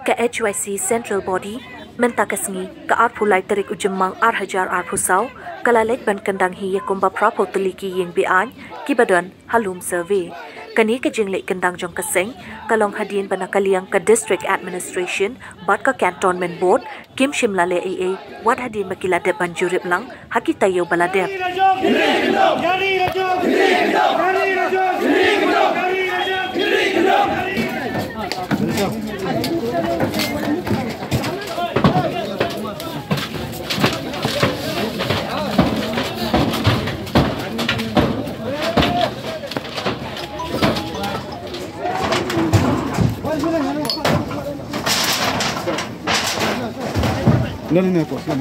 Ke HYC Central Body mentakasngi ke arpulai terik ujemang arhajar arpusau kalalek ban kendang hi yakumba prapo teliki yang bian kibadan halum survey kani ke jinglek kendang jong kaseng kalong hadin banakaliang ke district administration bat ka cantonment board kim shimlale AA wat hadin makila de banjurip lang hakitayo balade No, pues, no.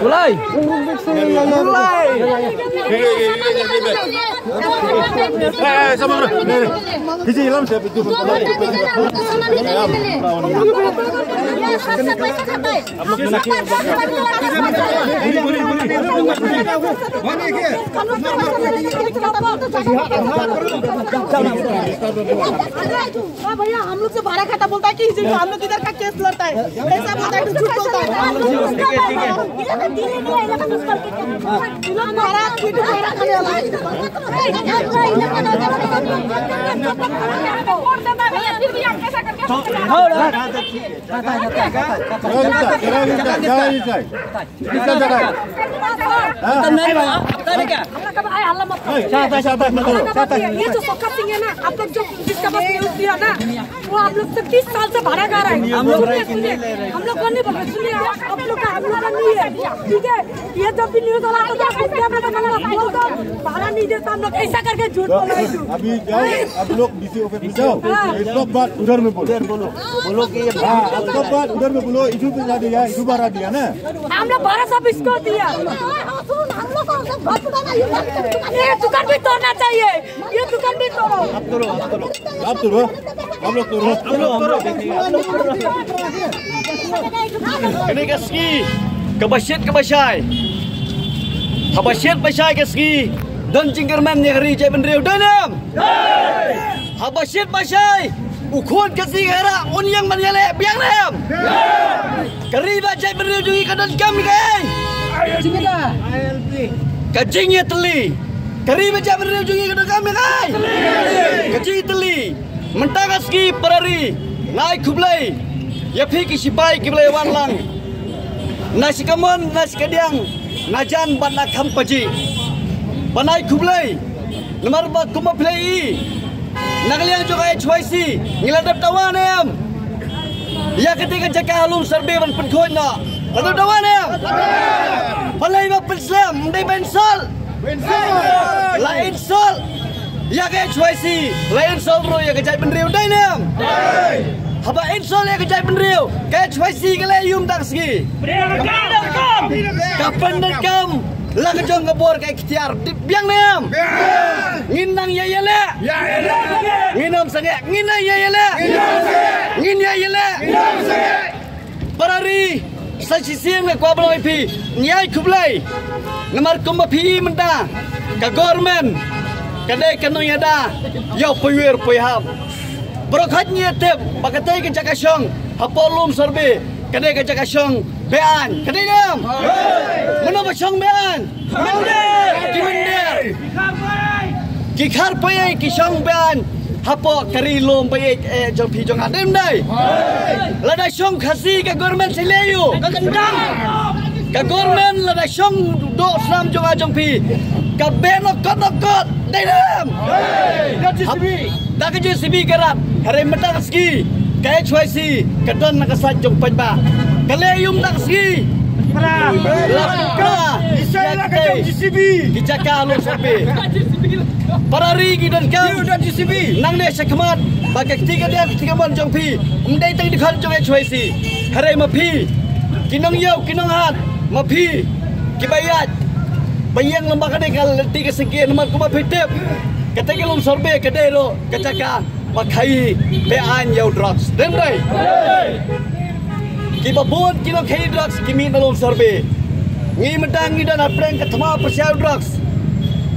Mulai. Sama kecil lam siapa itu? भैया हम लोग से भाड़ा खाता बोलता है कि हम लोग इधर का केस लड़ता है ऐसा बोलता है झूठ बोलता है भाड़ा खाने ये जो सोखा सिंह है ना आप लोग जो जिसका बस न्यूज दिया ना वो आप लोग से 30 साल से भाड़ा गा रहा है हम लोग नहीं बोल रहे सुनिए आप लोग का नहीं है ठीक है ये जब भी न्यूज वाला तो भाड़ा नहीं देता हम लोग ऐसा करके झूठ बोल रहे हैं अभी जाओ आप लोग डीसी ऑफिस में जाओ सब बात उधर में बोलो कि सब बात उधर में बोलो इशू पे दिया इशू भरा दिया ना हम लोग भाड़ा सब इसको दिया ये दुकान भी तोड़ना चाहिए ये दुकान भी तोड़ो आप तोड़ो हम लोग तोड़ो Ini keski kebasyat kebasyai. Habasyat basyai keski dan jingkerman yang hari jai benriu danam. Habasyat basyai ukun keski hara un yang menyale biang nam. Keriba jai benriu jungi kadan kami kai. Kajingnya teli. Keriba jai benriu jungi kadan kami kai. Kajing teli. Mentang keski perari naik kublai. Ya fikir sipai kiblai wan lang. Nasi kamon nasi kadiang najan ban nak hampaji. Banai kublai. Nomor bat kuma play. Nagliang juga HYC ngiladap tawan em. Ya ketika jaka halum serbe ban penkhoi na. Ladap tawan em. Palai ba Islam ndai bensal. Lain sol. Ya ke HYC lain sol bro ya kejai benriu dai em. Haba insol ya kejai benriu. Ke HYC kale yum tak segi. Kapan dekam? Lah kejong kebor kayak ikhtiar biang nem. Nginang ya yele. Nginam sange ngina ya yele. Ngin ya yele. Parari sasisiam ke kwa beloi pi nyai kublai. Nomor kumba pi menta. Ka government. Kadai kanu yada. Yo puyer puyham. Berokatnya tep bakatai ke Cakasyong hapolum serbe kadai ke Cakasyong bean kadai dam mana Cakasyong bean kinder Kikhar payai kisong ban hapo kari lom payai jong pi jong adem dai. Lada shong khasi ka government sileyo ka kendang. Ka government lada shong do sam jong pi ka beno kot dai dam. Da ka JCB garap hare matang ski ka HYC ka don nakasat jong pajba. Kaleyum taksi. Lapka Isaiah ka JCB kijaka lo sabe. Parari gidan ka udah JCB nang ne sakmat bagak tiga mon jong pi umdai tang dikhal jong HYC hare mapi kinong yau kinong hat mapi kibayat bayang lembaga de kal tiga sekian nomor kuma pitep kata kelum sorbe kade ro kacaka pakai bean yau drugs dem dai kibabun kinong kai drugs kimi nalom sorbe ngi medang ngi dan apreng katma persial drugs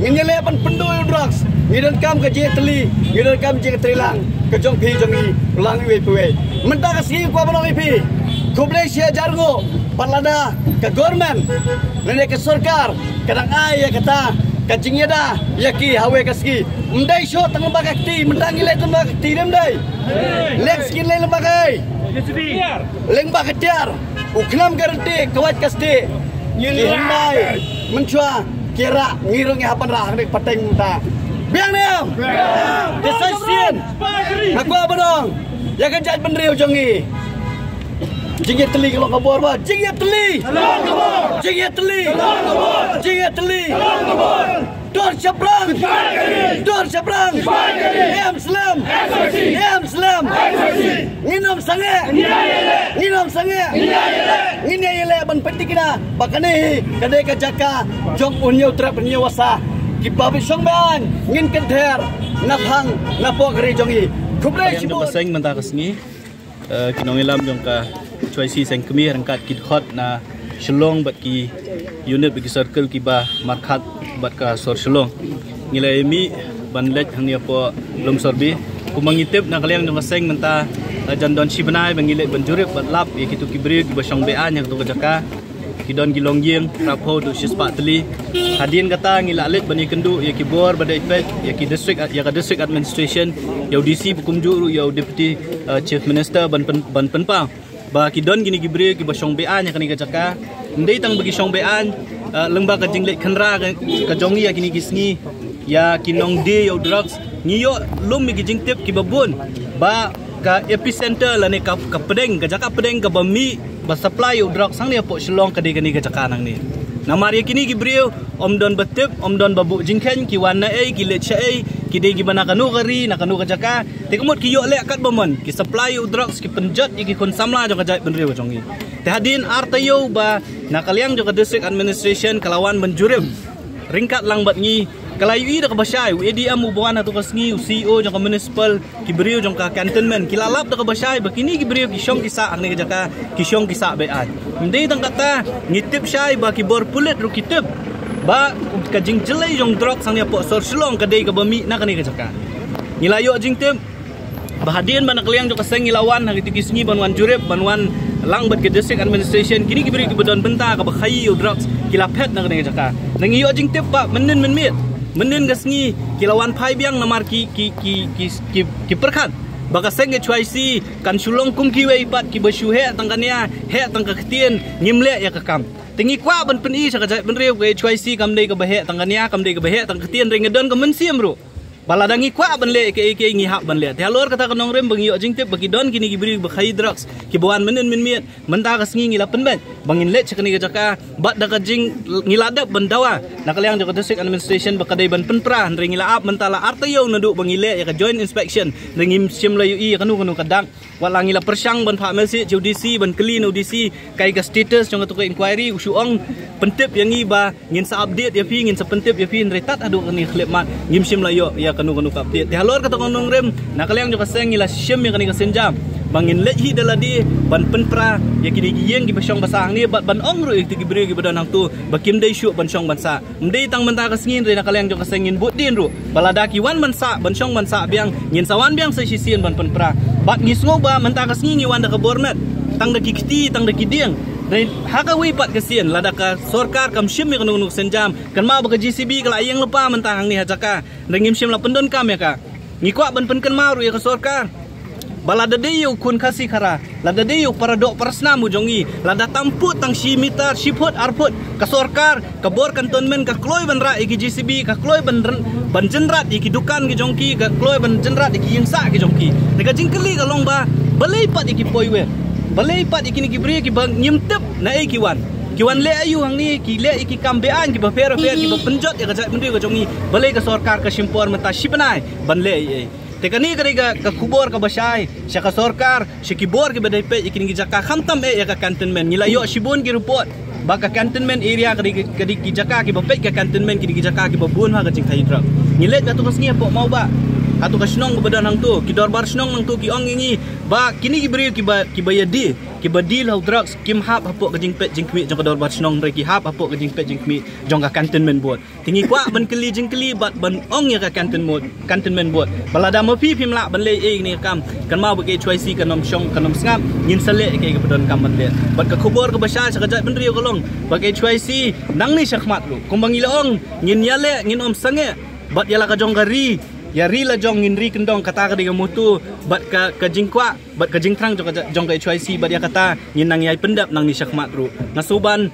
Ngelepan pendul drugs, ngidan kam ke jeteli, ngidan kam je ketrilang, ke jong pi jongi, ulang iwe. Mentah kasih kuah belong ipi, kublai sia jargo, parlada ke government, nene ke sarkar, kadang ay ya kata, kacingnya dah, yaki hawe kasih, mendai show tang lembaga akti, mendang ngilai lembaga akti dem dai, lek skin lay lembaga, lembaga tiar, uknam garanti, kawat kasih, ngilai, mencua. Kira ngirong yang hapan rah nek pateng ta. Biang nem. Desasian. Aku apa dong? Ya kan jat benriu jongi. Jingit teli kalau kabur ba? Jingit teli. Jingit teli. Jingit teli. Dor seberang. Dor seberang. Em Islam. Em Islam. Nginom sange. Nginom sange. Ini yele ban pentikina. Bakane kadai kajaka jong unyo trap unyo wasa. Kibabi songban ngin kenter naphang napok ri jongi. Kublai sibuk seng mentah kesni. Kinong ilam jong ka choisi seng kemi rangkat kit hot na Shillong bat ki unit bagi circle ki ba markat bat ka sor Shillong ngilai mi ban lek hang po lom sorbi kumangitip na kaliang jong seng mentah jandon sibanai bangilek banjurip bat lap ya kitu kibri ki basong bean yang tu kajaka kidon gilong yeng rapo du sispak teli hadin kata ngila alit bani kendu ya kibor pada efek ya ki district ya ka district administration ya DC bukumju ya deputy chief minister ban penpang ba kidon gini gibri ki basong bean yang kani kajaka ndai tang bagi song bean lembaga jinglek khenra ka jongi ya kini kisngi ya kinong de ya drugs ngiyo lum mi jingtip ki babun ba ka epicenter la ne ka pedeng ka jaka pedeng ka bami ba supply of drugs sang dia pok Shillong kadi kani ka jaka nang ni namari kini gibriu omdon betip omdon babu jingkhen ki wana ki lecha ki de gi bana kanu gari na kanu ka jaka tekmot ki yo le kat bomon ki supply of drugs ki penjat ki kon samla jo ka jai benriu jongi te hadin artayo ba na kaliang jo ka district administration kalawan menjurip ringkat lang bat ngi Kalau ida ka basay, EDM ubuan ato kasngi CEO jang ka municipal kibriyo jang ka cantonment kilalap da ka basay bakini kibriyo kisyong kisa ang ni jaka kisyong kisa bean. Hindi tang kata ngitip syay ba kibor pulit ro kitip ba ka jingjelay jang drug sang ya po sor Shillong kadai ka bami na kani ka jaka. Nilayo jingtip bahadian ba nakaliang jang ka seng ilawan hang itikisngi banwan jurip banwan langbat ke district administration kini kibriyo kibodon benta ka bakhayi drugs kilapet na kani ka jaka. Nangiyo jingtip ba menen menmit Mendun gasngi kilawan pai biang namar ki perkat baka seng HYC kan Shillong kum ki wei pat ki basyu he tangkania he tang ka ketien ngimle ya ka kam tingi kwa ban pen i sa ka ben reu ke HYC kam dei ka bahe tangkania kam dei ka bahe tang ketien ringedon ka mensiam bro baladangi kwa ban le ke ngi hak ban le halor kata kanong rem bangi jingtip bagi don kini gibri bakhai drugs ki bawan menen minmiet menta gasngi ngila penben bangin le chakani ka jaka bat da ka jing ngiladap bandawa nakaliang jo ka district administration bakadai ban penpra ring ngila ap mentala artayo nadu bangile ya ka joint inspection ringim sim layu i kanu kadang wala ngila persyang ban pak melsi JDC ban clean ODC kai ka status jong ka inquiry usuong pentip yang i ba ngin sa update ya pi ngin sa pentip ya pi retat adu kani khlep mat ngim sim layu ya kanu update di halor kata kanong rem nakaliang jo ka seng ngila sim ya kani ka senjam bangin lehi daladi ban penpra ya kini giyeng gi basyong basang ni ban ong ru ikti gibri gi badan hang tu bakim dai syu ban syong bansa mdei tang menta ka singin re nakaliang jo ka sengin butin ru balada ki wan bansa ban syong bansa biang ngin sawan biang sa sisien ban penpra bat ngisngo ba menta ka singin wan da ka bormet tang da kikti tang da kiding Dari hakawi pat kesian lada ka sorkar kam shim mi kanung senjam kan ma ba GCB kala yang lupa mentang ni hajaka ngim shim la pendon kam ya ka ngikwa ban pen kan maru ya ka sorkar balada deyu kun kasih kara lada deyu para dok persna mu jongi lada tamput tang shimitar shiput arput ka sorkar ka bor kantonmen ka kloi ban ra iki GCB ka kloi ban jenrat iki dukan ki jongki ka kloi ban jenrat iki yingsa ki jongki deka jingkeli ka longba balai pat iki poiwe balai pat iki ni bri ki bang nyimtep na iki wan kiwan le ayu hang ni ki le iki kambean ki ba fer ki ba penjot ya ka jat mendui ka jongi balai ka sorkar ka shimpor menta shipanai ban le tekani kariga ka kubor ka basai syaka sorkar syakibor ki badai pe ikini ki jaka khamtam ya ka cantonment nila yo shibon ki report baka cantonment area kadi ki jaka ki bapet ka cantonment ki jaka ki babun ha ka jing thai drug nilet ka tu kasngi po mau ba atu ka snong badan hang tu ki dorbar snong nang tu ki ong ngi ba kini ki beri ki bayadi ki badil hau drugs kim hap hapo ka jing pet jing kmi jong ka dorbar snong re ki hap hapo ka jing pet jing kmi jong ka cantonment board tingi kwa ban keli jing keli bat ban ong ya ka cantonment board balada mo pi phim la ban le e ni kam kan ma ba ke choice kanom shong kanom sngam ngin sale ke ka badon kam ban le bat ka khubor ka basha sa ka jat ban riu ka long ba ke choice nang ni shakmat lu kumbang ilong ngin yale ngin om sange bat yala ka jong gari ya rila jong ngin ri kendong kata ka dengan mutu bat ka jingkwa bat ka jingtrang jong ka HYC bat ya kata ngin nang yai pendap nang ni syakmat ru ngasuban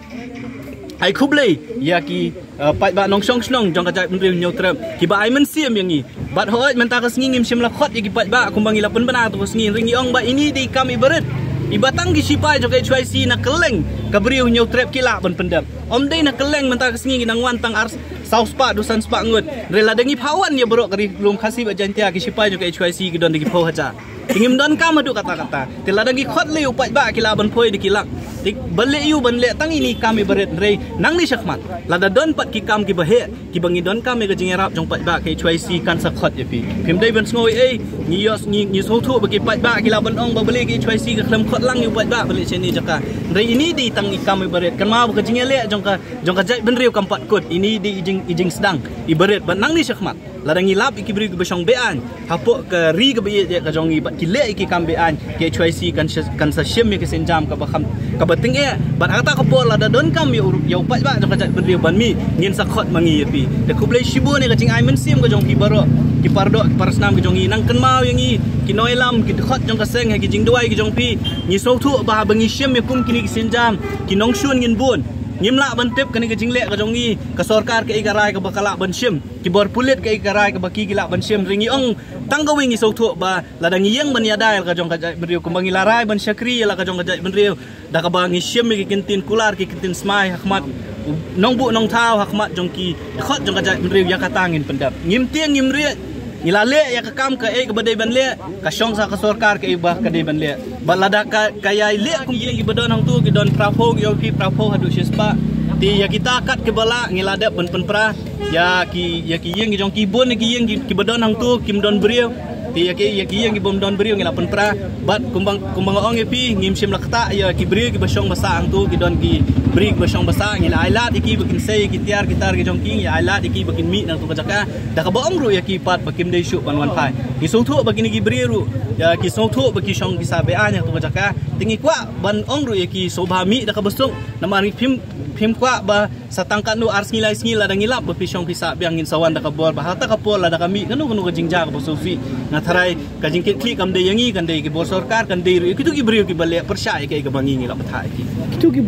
ai khublei ya ki pat ba nong song snong jong ka jai mendri nyotrem ki ba ai men siam yang ni bat hoit menta ka sngi ngim sim la khot ya ki pat ba kumbang ila pen bana tu sngi ringi ong ba ini di kami berit ibatang ki sipai jong ka HYC na keleng ka briu nyotrep kila ban pendap om dei na keleng menta ka sngi nang wantang ars South Spa dusan spa ngut rela dengi pawan ya bro kari lum khasi ba jantia ki sipai juga HYC ki don degi pho haja ingim don kam adu kata-kata tela dengi khot le upat ba kila ban phoi di kilak tik bale yu ban le tang ini kami beret re nang ni syakmat lada don pat ki kam ki bahe ki bangi don kam ga jingerap jong pat ba ki HYC kan sa khot ya pi phim dei ban ngoi e ni yos ni so thu ba ki pat ba kila ban ong ba bale ki HYC ka khlem khot lang yu pat ba bale cheni jaka re ini di tang ikam beret kan ma ba ka jingele jong ka jai ban riu kam pat kot ini di ijing sedang ibarat banang ni syakmat ladang ilap iki beri besong bean hapok ke ri ke be ka jong ibat kile iki kambean ke HYC kan sa shim ke senjam ka bakham ka bating e bat ata ka pol lada don kam ya upat ba jong ka jat beri ban mi ngin sakhot mangi pi de kublai shibo ne ka jing ai men sim ka jong ki baro ki pardo ki parasnam ki jong nang kan mau yang i ki noilam ki khot jong ka seng ki jing duai ki jong pi ni so thu ba bangi shim me kum kini ki senjam ki nong shun ngin bun ngimla bantep kani ke jingle ka jongi ka sorkar ke igarai ka bakala banshim ki bor pulit ke igarai ka baki gila banshim ringi ong tanggawi ngi sautu ba ladang yang ban yadail ka jong ka beriu kumbangi larai ban syakri la ka jong ka beriu da ka bangi shim ki kintin kular ki kintin smai hakmat nong bu nong tau hakmat jong ki khot jong ka beriu ya katangin pendap ngim tiang ngim riet ngilale ya ka kam ka e ka badai ban le ka shong sa ka sorkar ke ibah ka dei ban le balada ka kaya le kum gi badon hang tu ki don prapo yo ki prapo hadu sispa ti ya kita kat ke bala ngilada ban pra ya ki yeng jong ki bon ki yeng ki badon hang tu kim don beriu ti ya ki yeng ki bom don beriu ngila pra bat kumbang ong pi ngim sim lakta ya ki beriu ki basong basa hang tu ki don ki beri basong basa ngila ailat iki bikin sei ki tiar gitar ki jong ki ya ailat iki bikin mi nang tu ka jaka da ka baong ru ya ki pat bakim dei shu pan wan pai ki so thu bagini ki beriu ya ki so thu bagi shong ki sabe anya tu ka jaka tingi kwa ban ong ru ya ki so ba mi da ka basong namari phim kwa ba sa tangkat nu ars ngila da ngilap ba pisong ki sabe angin sawan da ka bor ba hata ka pol da ka mi kanu ka jingja ka bosofi ngatharai ka jingke klik am de yangi kan de ki bor sarkar kan de ki tu ki beriu ki bale persya ke ka bangi ngilap thai ki tu ki